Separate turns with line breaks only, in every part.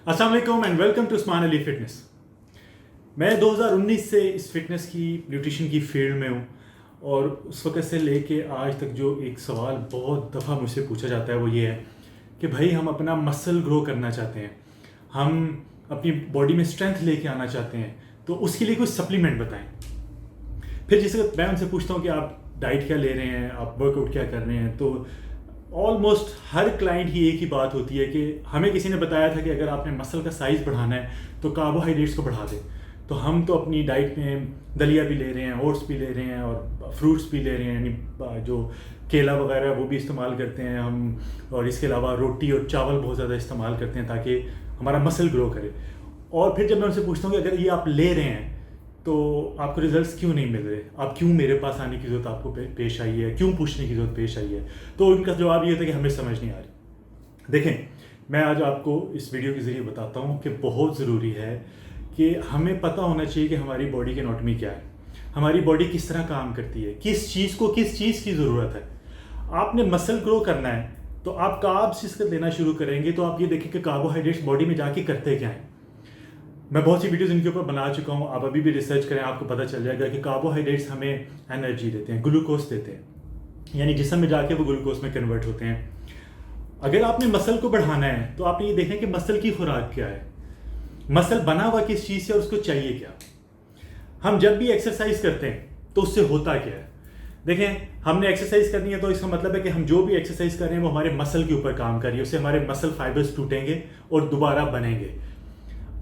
अस्सलाम वालेकुम and welcome to Usman Ali fitness. मैं 2019 से इस फिटनेस की न्यूट्रिशन की फील्ड में हूँ और उस वक्त से लेके आज तक जो एक सवाल बहुत दफ़ा मुझसे पूछा जाता है वो ये है कि भाई हम अपना मसल ग्रो करना चाहते हैं, हम अपनी बॉडी में स्ट्रेंथ लेके आना चाहते हैं, तो उसके लिए कोई सप्लीमेंट बताएं। फिर जिस वक्त मैं उनसे पूछता हूँ कि आप डाइट क्या ले रहे हैं, आप वर्कआउट क्या कर रहे हैं, तो ऑलमोस्ट हर क्लाइंट की एक ही बात होती है कि हमें किसी ने बताया था कि अगर आपने मसल का साइज़ बढ़ाना है तो कार्बोहाइड्रेट्स को बढ़ा दें। तो हम तो अपनी डाइट में दलिया भी ले रहे हैं, ओट्स भी ले रहे हैं और फ्रूट्स भी ले रहे हैं, यानी जो केला वगैरह वो भी इस्तेमाल करते हैं हम, और इसके अलावा रोटी और चावल बहुत ज़्यादा इस्तेमाल करते हैं ताकि हमारा मसल ग्रो करे। और फिर जब मैं उनसे पूछता हूँ कि अगर ये आप ले रहे हैं तो आपको रिजल्ट्स क्यों नहीं मिल रहे, आप क्यों मेरे पास आने की ज़रूरत आपको पेश आई है, क्यों पूछने की ज़रूरत पेश आई है, तो उनका जवाब ये था कि हमें समझ नहीं आ रही। देखें, मैं आज आपको इस वीडियो के ज़रिए बताता हूँ कि बहुत ज़रूरी है कि हमें पता होना चाहिए कि हमारी बॉडी की एनाटॉमी क्या है, हमारी बॉडी किस तरह काम करती है, किस चीज़ को किस चीज़ की ज़रूरत है। आपने मसल ग्रो करना है तो आप कार्ब्स इसका लेना शुरू करेंगे तो आप ये देखें कि कार्बोहाइड्रेट्स बॉडी में जाके करते क्या हैं। मैं बहुत सी वीडियोस इनके ऊपर बना चुका हूँ, आप अभी भी रिसर्च करें, आपको पता चल जाएगा कि कार्बोहाइड्रेट्स हमें एनर्जी देते हैं, ग्लूकोज देते हैं, यानी जिस्म में जाके वो ग्लूकोज में कन्वर्ट होते हैं। अगर आपने मसल को बढ़ाना है तो आपने ये देखना कि मसल की खुराक क्या है, मसल बना हुआ किस चीज़ से और उसको चाहिए क्या। हम जब भी एक्सरसाइज करते हैं तो उससे होता क्या है। देखें, हमने एक्सरसाइज करनी है तो इसका मतलब है कि हम जो भी एक्सरसाइज कर रहे हैं वो हमारे मसल के ऊपर काम कर रही है, उससे हमारे मसल फाइबर्स टूटेंगे और दोबारा बनेंगे।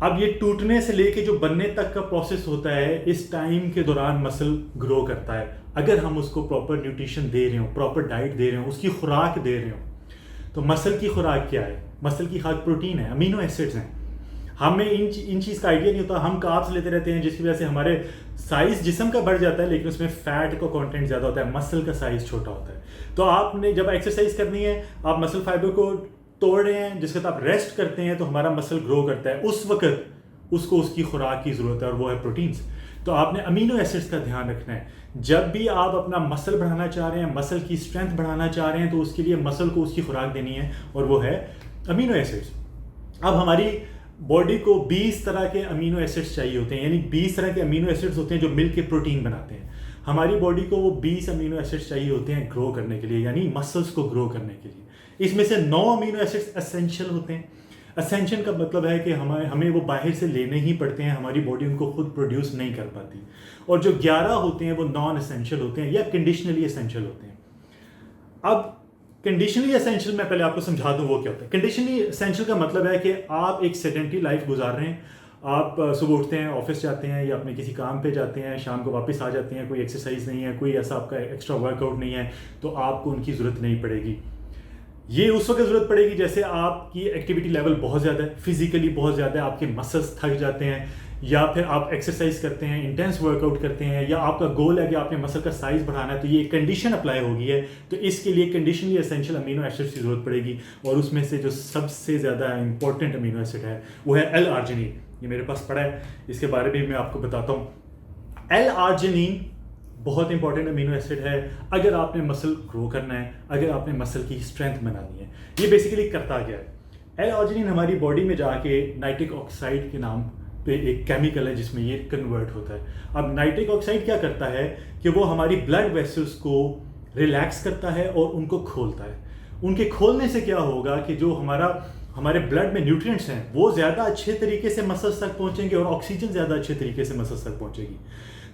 अब ये टूटने से लेके जो बनने तक का प्रोसेस होता है, इस टाइम के दौरान मसल ग्रो करता है अगर हम उसको प्रॉपर न्यूट्रिशन दे रहे हो, प्रॉपर डाइट दे रहे हो, उसकी खुराक दे रहे हो। तो मसल की खुराक क्या है? मसल की खाद प्रोटीन है, अमीनो एसिड्स हैं। हमें इन चीज़ का आइडिया नहीं होता, हम कार्ब्स लेते रहते हैं जिसकी वजह से हमारे साइज जिस्म का बढ़ जाता है लेकिन उसमें फैट का कंटेंट ज़्यादा होता है, मसल का साइज छोटा होता है। तो आपने जब एक्सरसाइज करनी है, आप मसल फाइबर को तोड़ रहे हैं, जिसके बाद आप रेस्ट करते हैं तो हमारा मसल ग्रो करता है, उस वक्त उसको उसकी खुराक की ज़रूरत है और वो है प्रोटीन्स। तो आपने अमीनो एसिड्स का ध्यान रखना है। जब भी आप अपना मसल बढ़ाना चाह रहे हैं, मसल की स्ट्रेंथ बढ़ाना चाह रहे हैं, तो उसके लिए मसल को उसकी खुराक देनी है और वो है अमीनो एसिड्स। अब हमारी बॉडी को 20 तरह के अमीनो एसिड्स चाहिए होते हैं, यानी 20 तरह के अमीनो एसिड्स होते हैं जो मिल के प्रोटीन बनाते हैं। हमारी बॉडी को वो 20 अमीनो एसिड्स चाहिए होते हैं ग्रो करने के लिए, यानी मसल्स को ग्रो करने के लिए। इसमें से 9 अमीनो एसिड्स एसेंशियल होते हैं। एसेंशियल का मतलब है कि हमें वो बाहर से लेने ही पड़ते हैं, हमारी बॉडी उनको खुद प्रोड्यूस नहीं कर पाती। और जो 11 होते हैं वो नॉन एसेंशियल होते हैं या कंडीशनली एसेंशियल होते हैं। अब कंडीशनली एसेंशियल मैं पहले आपको समझा दूं वो क्या होता है। कंडीशनली एसेंशियल का मतलब है कि आप एक सेडेंटरी लाइफ गुजार रहे हैं, आप सुबह उठते हैं, ऑफिस जाते हैं या अपने किसी काम पे जाते हैं, शाम को वापस आ जाते हैं, कोई एक्सरसाइज नहीं है, कोई ऐसा आपका एक्स्ट्रा वर्कआउट नहीं है, तो आपको उनकी ज़रूरत नहीं पड़ेगी। ये उस वक्त ज़रूरत पड़ेगी जैसे आपकी एक्टिविटी लेवल बहुत ज़्यादा है, फिजिकली बहुत ज़्यादा है, आपके मसल्स थक जाते हैं, या फिर आप एक्सरसाइज करते हैं, इंटेंस वर्कआउट करते हैं, या आपका गोल है कि आपने मसल का साइज बढ़ाना है, तो ये कंडीशन अप्लाई होगी है। तो इसके लिए कंडीशनली एसेंशियल अमीनो एसिड्स की ज़रूरत पड़ेगी और उसमें से जो सबसे ज़्यादा इंपॉर्टेंट अमीनो एसिड है वो है एल आर्जिनिन। ये मेरे पास पड़ा है, इसके बारे में मैं आपको बताता हूँ। एल आर्जिनिन बहुत इंपॉर्टेंट अमीनो एसिड है अगर आपने मसल ग्रो करना है, अगर आपने मसल की स्ट्रेंथ बनानी है। ये बेसिकली करता क्या है? एल आर्जिनिन हमारी बॉडी में जाके नाइट्रिक ऑक्साइड के नाम पे एक केमिकल है जिसमें ये कन्वर्ट होता है। अब नाइट्रिक ऑक्साइड क्या करता है कि वो हमारी ब्लड वेसल्स को रिलैक्स करता है और उनको खोलता है। उनके खोलने से क्या होगा कि जो हमारे ब्लड में न्यूट्रिएंट्स हैं वो ज़्यादा अच्छे तरीके से मसल्स तक पहुंचेंगे और ऑक्सीजन ज़्यादा अच्छे तरीके से मसल्स तक पहुंचेगी।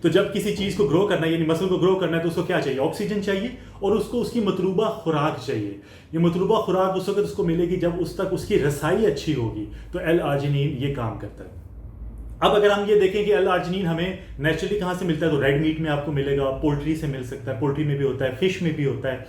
तो जब किसी चीज़ को ग्रो करना है, यानी मसल को ग्रो करना है, तो उसको क्या चाहिए? ऑक्सीजन चाहिए और उसको उसकी मतलूबा खुराक चाहिए। ये मतलूबा खुराक उस वक्त उसको मिलेगी जब उस तक उसकी रसाई अच्छी होगी। तो एल आर्जिनिन ये काम करता है। अब अगर हम ये देखें कि एल आर्जिनिन हमें नेचुरली कहाँ से मिलता है, तो रेड मीट में आपको मिलेगा, पोल्ट्री से मिल सकता है, पोल्ट्री में भी होता है, फिश में भी होता है।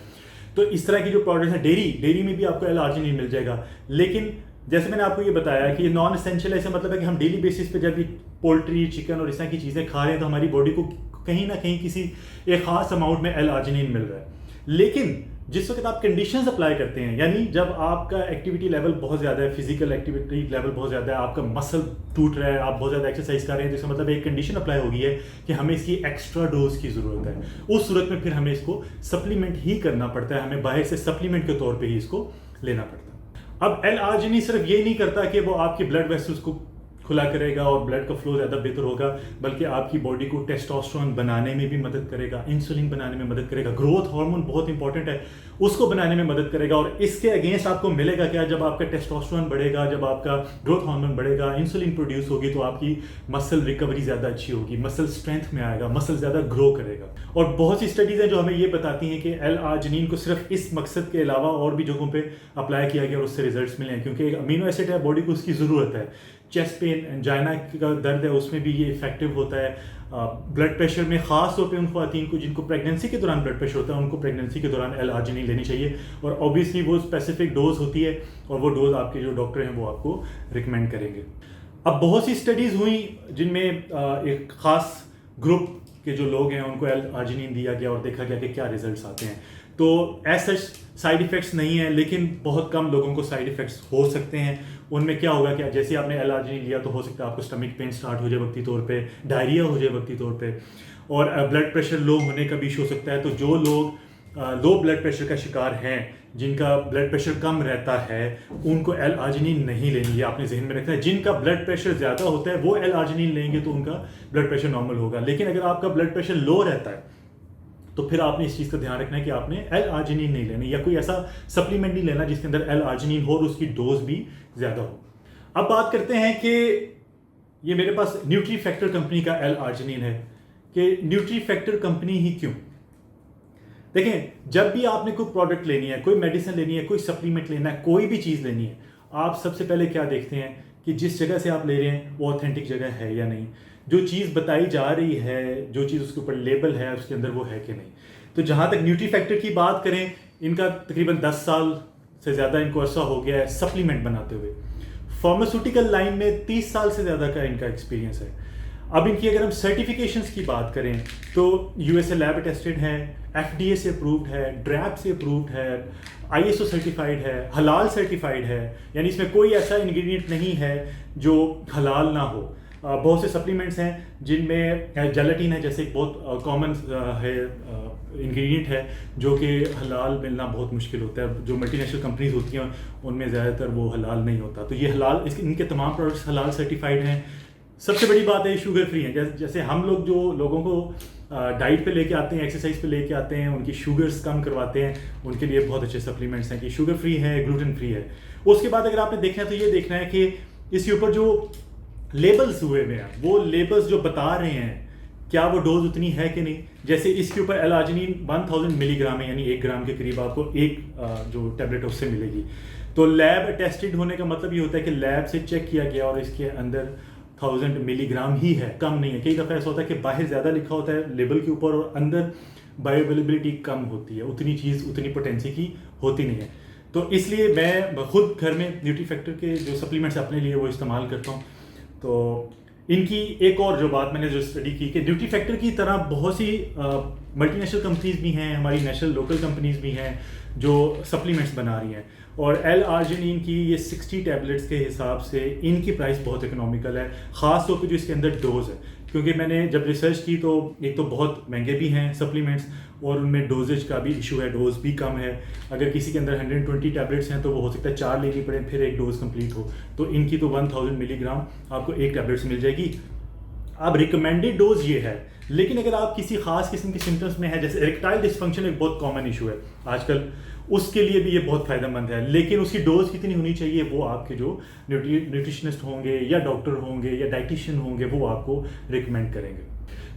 तो इस तरह की जो प्रोडक्ट्स हैं, डेयरी में भी आपको एल आर्जिनिन मिल जाएगा। लेकिन जैसे मैंने आपको ये बताया कि ये नॉन एसेंशियल, ऐसा मतलब है कि हम डेली बेसिस पे जब भी पोल्ट्री, चिकन और इस तरह की चीज़ें खा रहे हैं तो हमारी बॉडी को कहीं ना कहीं किसी एक खास अमाउंट में एल आर्जिनिन मिल रहा है। लेकिन जिस वक्त आप कंडीशंस अप्लाई करते हैं, यानी जब आपका एक्टिविटी लेवल बहुत ज़्यादा है, फिजिकल एक्टिविटी लेवल बहुत ज़्यादा है, आपका मसल टूट रहा है, आप बहुत ज़्यादा एक्सरसाइज कर रहे हैं, तो इसका मतलब एक कंडीशन अप्लाई होगी है कि हमें इसकी एक्स्ट्रा डोज की ज़रूरत है। उस सूरत में फिर हमें इसको सप्लीमेंट ही करना पड़ता है, हमें बाहर से सप्लीमेंट के तौर पर ही इसको लेना पड़ता है। अब एल आर्जिनिन सिर्फ ये नहीं करता कि वो आपकी ब्लड वेसल्स को खुला करेगा और ब्लड का फ्लो ज़्यादा बेहतर होगा, बल्कि आपकी बॉडी को टेस्टोस्टेरोन बनाने में भी मदद करेगा, इंसुलिन बनाने में मदद करेगा, ग्रोथ हार्मोन बहुत इंपॉर्टेंट है उसको बनाने में मदद करेगा। और इसके अगेंस्ट आपको मिलेगा क्या, जब आपका टेस्टोस्टेरोन बढ़ेगा, जब आपका ग्रोथ हार्मोन बढ़ेगा, इंसुलिन प्रोड्यूस होगी, तो आपकी मसल रिकवरी ज़्यादा अच्छी होगी, मसल स्ट्रेंथ में आएगा, मसल ज़्यादा ग्रो करेगा। और बहुत सी स्टडीज़ हैं जो हमें ये बताती हैं कि एल आर्जिनिन को सिर्फ इस मकसद के अलावा और भी जगहों पर अप्लाई किया गया और उससे रिजल्ट मिले हैं, क्योंकि एक अमीनो एसिड है, बॉडी को उसकी ज़रूरत है। चेस्ट पेन, एंजाइना का दर्द है, उसमें भी ये इफेक्टिव होता है। ब्लड प्रेशर में ख़ास तौर पे उन ख़वातीन को जिनको प्रेगनेंसी के दौरान ब्लड प्रेशर होता है, उनको प्रेगनेंसी के दौरान एल आर्जिनिन लेनी चाहिए। और ऑब्वियसली वो स्पेसिफिक डोज होती है और वो डोज आपके जो डॉक्टर हैं वो आपको रिकमेंड करेंगे। अब बहुत सी स्टडीज़ हुई जिनमें एक ख़ास ग्रुप के जो लोग हैं उनको एल आर्जिनिन दिया गया और देखा गया कि क्या रिजल्ट्स आते हैं। तो ऐसा साइड इफ़ेक्ट्स नहीं है, लेकिन बहुत कम लोगों को साइड इफ़ेक्ट्स हो सकते हैं। उनमें क्या होगा कि जैसे आपने एल आर्जिनिन लिया तो हो सकता है आपको स्टमक पेन स्टार्ट हो जाए वक्ती तौर पे, डायरिया हो जाए वक्ती तौर पे, और ब्लड प्रेशर लो होने का भी इशू हो सकता है। तो जो लोग लो ब्लड प्रेशर का शिकार हैं, जिनका ब्लड प्रेशर कम रहता है, उनको एल आर्जिनिन नहीं लेनी है, आपने जहन में रखना है। जिनका ब्लड प्रेशर ज़्यादा होता है वो एल आर्जिनिन लेंगे तो उनका ब्लड प्रेशर नॉर्मल होगा। लेकिन अगर आपका ब्लड प्रेशर लो रहता है तो फिर आपने इस चीज़ का ध्यान रखना है कि आपने एल आर्जिनिन नहीं लेनी, या कोई ऐसा सप्लीमेंट नहीं लेना जिसके अंदर एल आर्जिनिन हो और उसकी डोज भी ज़्यादा हो। अब बात करते हैं कि ये मेरे पास न्यूट्री फैक्टर कंपनी का एल आर्जिनिन है, कि न्यूट्री फैक्टर कंपनी ही क्यों। देखें, जब भी आपने कोई प्रोडक्ट लेनी है, कोई मेडिसिन लेनी है, कोई सप्लीमेंट लेना है, कोई भी चीज़ लेनी है, आप सबसे पहले क्या देखते हैं कि जिस जगह से आप ले रहे हैं वो ऑथेंटिक जगह है या नहीं, जो चीज़ बताई जा रही है, जो चीज़ उसके ऊपर लेबल है उसके अंदर वो है कि नहीं। तो जहाँ तक न्यूट्री फैक्टर की बात करें, इनका तकरीबन 10 साल से ज़्यादा इनको अरसा हो गया है सप्लीमेंट बनाते हुए। फार्मास्यूटिकल लाइन में 30 साल से ज़्यादा का इनका एक्सपीरियंस है। अब इनकी अगर हम सर्टिफिकेशंस की बात करें तो यूएसए लैब टेस्टेड है, एफडीए से अप्रूव्ड है, ड्रैप से अप्रूव्ड है, आईएसओ सर्टिफाइड है, हलाल सर्टिफाइड है, यानी इसमें कोई ऐसा इंग्रेडिएंट नहीं है जो हलाल ना हो। बहुत से सप्लीमेंट्स हैं जिनमें जेलेटिन है, जैसे एक बहुत कॉमन है इंग्रेडिएंट है जो कि हलाल मिलना बहुत मुश्किल होता है। जो मल्टीनेशनल कंपनीज होती हैं उनमें ज़्यादातर वो हलाल नहीं होता, तो ये हलाल, इनके तमाम प्रोडक्ट्स हलाल सर्टिफाइड हैं। सबसे बड़ी बात है शुगर फ्री है। जैसे हम लोग जो लोगों को डाइट पे लेके आते हैं, एक्सरसाइज पे लेके आते हैं, उनकी शुगर्स कम करवाते हैं, उनके लिए बहुत अच्छे सप्लीमेंट्स हैं कि शुगर फ्री है, ग्लूटेन फ्री है। उसके बाद अगर आपने देखना है तो ये देखना है कि इसके ऊपर जो लेबल्स हुए हुए हैं, वो लेबल्स जो बता रहे हैं क्या वो डोज उतनी है कि नहीं। जैसे इसके ऊपर एल आर्जिनिन 1000 मिलीग्राम है, यानी 1 ग्राम के करीब आपको एक जो टैबलेट उससे मिलेगी। तो लैब टेस्टेड होने का मतलब ये होता है कि लैब से चेक किया गया और इसके अंदर 1000 मिलीग्राम ही है, कम नहीं है। कई दफ़ा ऐसा होता है कि बाहर ज़्यादा लिखा होता है लेबल के ऊपर और अंदर बायोअवेलेबिलिटी कम होती है, उतनी चीज़ उतनी पोटेंसी की होती नहीं है। तो इसलिए मैं खुद घर में न्यूट्री फैक्टर के जो सप्लीमेंट्स अपने लिए वो इस्तेमाल करता हूँ। तो इनकी एक और जो बात मैंने जो स्टडी की कि न्यूट्री फैक्टर की तरह बहुत सी मल्टीनेशनल कंपनीज भी हैं, हमारी नेशनल लोकल कंपनीज भी हैं जो सप्लीमेंट्स बना रही हैं, और एल आर्जिनिन की ये 60 टैबलेट्स के हिसाब से इनकी प्राइस बहुत इकोनॉमिकल है, ख़ास तौर पे जो इसके अंदर डोज है। क्योंकि मैंने जब रिसर्च की तो एक तो बहुत महंगे भी हैं सप्लीमेंट्स और उनमें डोजेज का भी इशू है, डोज भी कम है। अगर किसी के अंदर 120 टैबलेट्स हैं तो वो हो सकता है 4 लेनी पड़े फिर एक डोज कंप्लीट हो। तो इनकी तो 1000 मिलीग्राम आपको एक टैबलेट से मिल जाएगी। अब रिकमेंडेड डोज ये है, लेकिन अगर आप किसी खास किस्म के सिम्टम्स में है, जैसे इरेक्टाइल डिस्फंक्शन एक बहुत कॉमन इशू है आजकल, उसके लिए भी ये बहुत फ़ायदेमंद है। लेकिन उसकी डोज कितनी होनी चाहिए वो आपके जो न्यूट्रिशनिस्ट होंगे या डॉक्टर होंगे या डाइटिशियन होंगे वो आपको रिकमेंड करेंगे।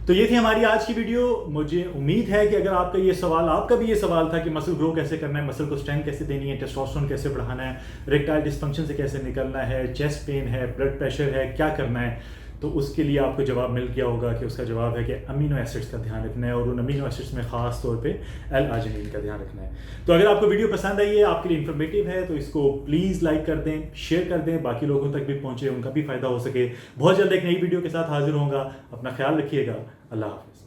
तो ये थी हमारी आज की वीडियो। मुझे उम्मीद है कि अगर आपका भी ये सवाल था कि मसल ग्रो कैसे करना है, मसल को स्ट्रेंथ कैसे देनी है, टेस्टोस्टेरोन कैसे बढ़ाना है, इरेक्टाइल डिस्फंक्शन से कैसे निकलना है, चेस्ट पेन है, ब्लड प्रेशर है, क्या करना है, तो उसके लिए आपको जवाब मिल गया होगा कि उसका जवाब है कि अमीनो एसिड्स का ध्यान रखना है, और उन अमीनो एसिड्स में ख़ास तौर पे एल आर्जिनिन का ध्यान रखना है। तो अगर आपको वीडियो पसंद आई है, आपके लिए इन्फॉर्मेटिव है, तो इसको प्लीज़ लाइक कर दें, शेयर कर दें, बाकी लोगों तक भी पहुँचे, उनका भी फ़ायदा हो सके। बहुत जल्द एक नई वीडियो के साथ हाजिर होऊंगा। अपना ख्याल रखिएगा। अल्लाह हाफ़िज़।